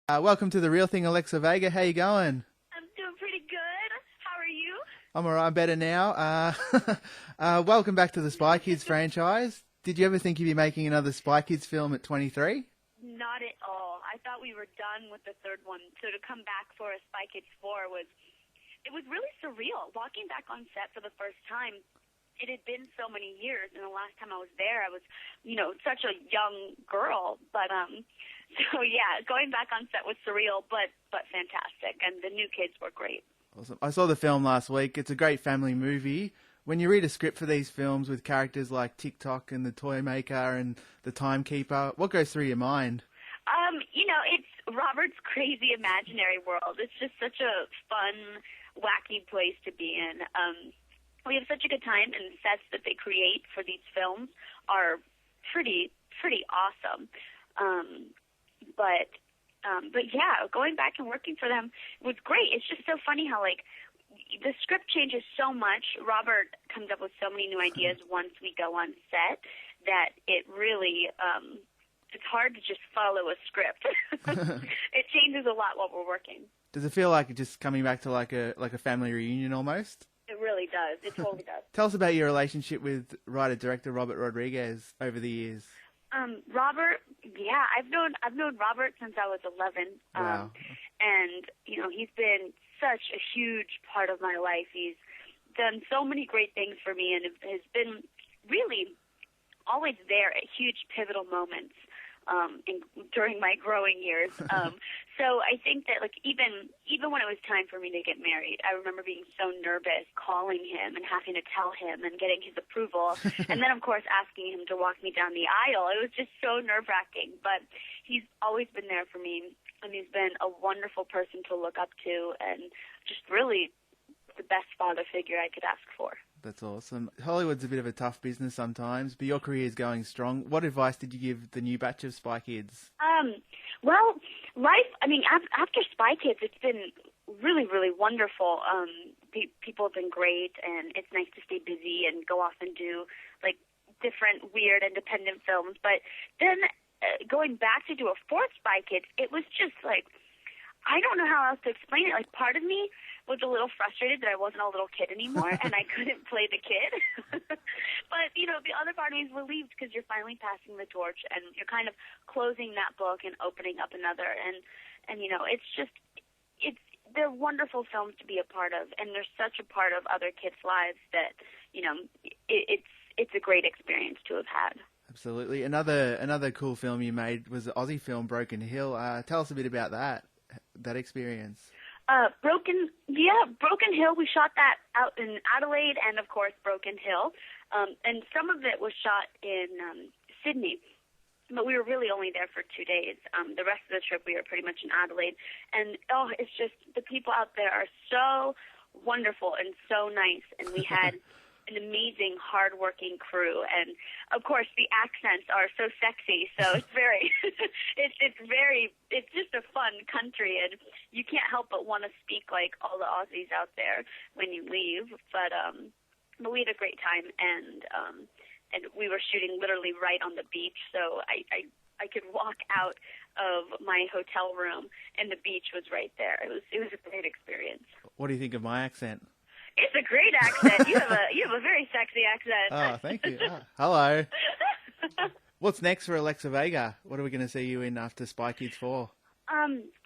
Welcome to The Real Thing, Alexa Vega. How you going? I'm doing pretty good. How are you? I'm alright, I'm better now. Welcome back to the Spy Kids franchise. Did you ever think you'd be making another Spy Kids film at 23? Not at all. I thought we were done with the third one. So to come back for a Spy Kids 4 was really surreal. Walking back on set for the first time, it had been so many years, and the last time I was there, I was, such a young girl. But so yeah, going back on set was surreal, but fantastic, and the new kids were great. Awesome. I saw the film last week. It's a great family movie. When you read a script for these films with characters like TikTok and the Toy Maker and the Timekeeper, what goes through your mind? It's Robert's crazy imaginary world. It's just such a fun, wacky place to be in. We have such a good time, and the sets that they create for these films are pretty awesome. But yeah, going back and working for them was great. It's just so funny how the script changes so much. Robert comes up with so many new ideas once we go on set that it really it's hard to just follow a script. It changes a lot while we're working. Does it feel like just coming back to like a family reunion almost? It really does. It totally does. Tell us about your relationship with writer-director Robert Rodriguez over the years. Robert, yeah, I've known Robert since I was 11. Wow. And he's been such a huge part of my life. He's done so many great things for me, and has been really always there at huge pivotal moments during my growing years. So I think that even when it was time for me to get married, I remember being so nervous calling him and having to tell him and getting his approval, and then of course asking him to walk me down the aisle. It was just so nerve-wracking, but he's always been there for me, and he's been a wonderful person to look up to, and just really the best father figure I could ask for. That's awesome. Hollywood's a bit of a tough business sometimes, but your career is going strong. What advice did you give the new batch of Spy Kids? Well, after Spy Kids, it's been really, really wonderful. People have been great, and it's nice to stay busy and go off and do different weird independent films. But then going back to do a fourth Spy Kids, it was just I don't know how else to explain it. Part of me was a little frustrated that I wasn't a little kid anymore and I couldn't play the kid. But, the other part of me is relieved because you're finally passing the torch and you're kind of closing that book and opening up another. And they're wonderful films to be a part of, and they're such a part of other kids' lives that, it's a great experience to have had. Absolutely. Another cool film you made was the Aussie film Broken Hill. Tell us a bit about that experience. Broken Hill, we shot that out in Adelaide and, of course, Broken Hill. And some of it was shot in Sydney, but we were really only there for 2 days. The rest of the trip, we were pretty much in Adelaide. And, it's just the people out there are so wonderful and so nice. And we had an amazing, hard-working crew. And, of course, the accents are so sexy. So it's very, it's just a fun country. And you can't help but want to speak like all the Aussies out there when you leave. But we had a great time. And we were shooting literally right on the beach. So I could walk out of my hotel room and the beach was right there. It was a great experience. What do you think of my accent? It's a great accent. You have a very sexy accent. Oh, thank you. Hello. What's next for Alexa Vega? What are we going to see you in after Spy Kids 4?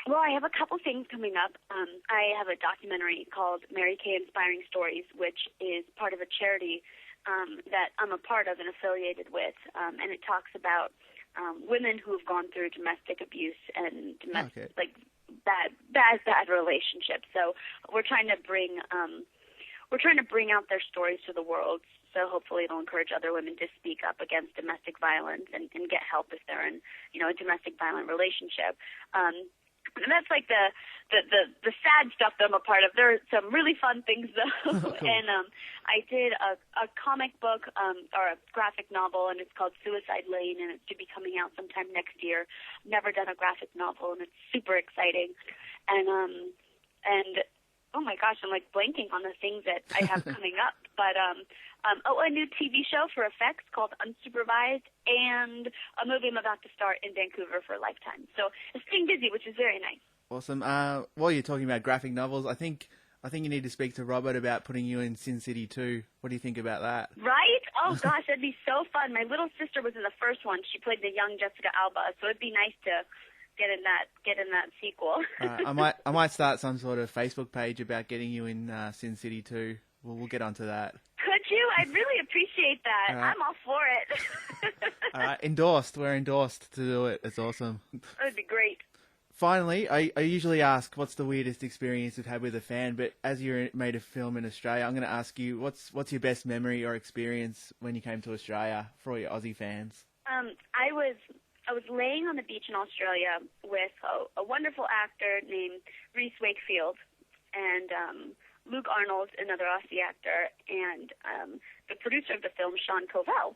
Well, I have a couple things coming up. I have a documentary called Mary Kay Inspiring Stories, which is part of a charity that I'm a part of and affiliated with, and it talks about women who have gone through domestic abuse and bad relationships. So we're trying to bring out their stories to the world. So hopefully it'll encourage other women to speak up against domestic violence and get help if they're in, a domestic violent relationship. And that's the sad stuff that I'm a part of. There are some really fun things though. Cool. And I did a comic book or a graphic novel, and it's called Suicide Lane, and it's to be coming out sometime next year. Never done a graphic novel, and it's super exciting. And oh my gosh, I'm like blanking on the things that I have coming up. But a new TV show for effects called Unsupervised, and a movie I'm about to start in Vancouver for Lifetime. So it's staying busy, which is very nice. Awesome. While you're talking about graphic novels, I think you need to speak to Robert about putting you in Sin City 2. What do you think about that? Right? Oh gosh, that'd be so fun. My little sister was in the first one. She played the young Jessica Alba, so it'd be nice to get in that sequel. I might start some sort of Facebook page about getting you in Sin City 2. We'll get onto that. Could you? I'd really appreciate that. Right. I'm all for it. All right, endorsed. We're endorsed to do it. It's awesome. That'd be great. Finally, I usually ask what's the weirdest experience you've had with a fan, but as you made a film in Australia, I'm going to ask you what's your best memory or experience when you came to Australia for all your Aussie fans? I was laying on the beach in Australia with a wonderful actor named Reese Wakefield and Luke Arnold, another Aussie actor, and the producer of the film, Sean Covell.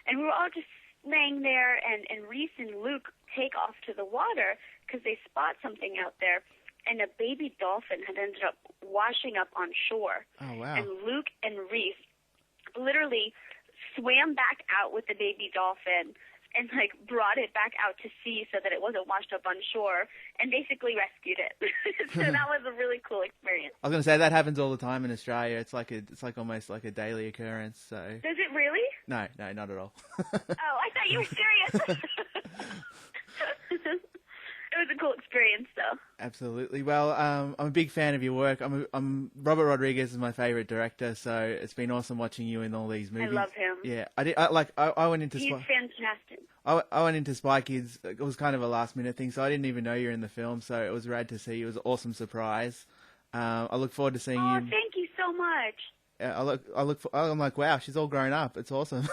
And we were all just laying there, and Reese and Luke take off to the water because they spot something out there, and a baby dolphin had ended up washing up on shore. Oh, wow. And Luke and Reese literally swam back out with the baby dolphin and like brought it back out to sea so that it wasn't washed up on shore, and basically rescued it. So that was a really cool experience. I was going to say that happens all the time in Australia. It's like almost like a daily occurrence. So Does it really? no, not at all. Oh, I thought you were serious. It was a cool experience, though. Absolutely. Well, I'm a big fan of your work. Robert Rodriguez is my favorite director, so it's been awesome watching you in all these movies. I love him. Yeah, I went into. He's fantastic. I went into Spy Kids. It was kind of a last minute thing, so I didn't even know you were in the film. So it was rad to see. It was an awesome surprise. I look forward to seeing you. Oh, thank you so much. I'm like, wow, she's all grown up. It's awesome.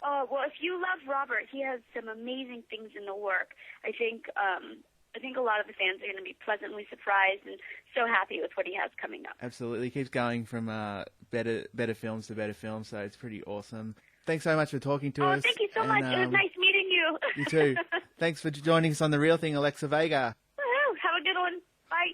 Oh, well, if you love Robert, he has some amazing things in the work. I think a lot of the fans are going to be pleasantly surprised and so happy with what he has coming up. Absolutely. He keeps going from better films to better films, so it's pretty awesome. Thanks so much for talking to us. Oh, thank you so much. It was nice meeting you. You too. Thanks for joining us on The Real Thing, Alexa Vega.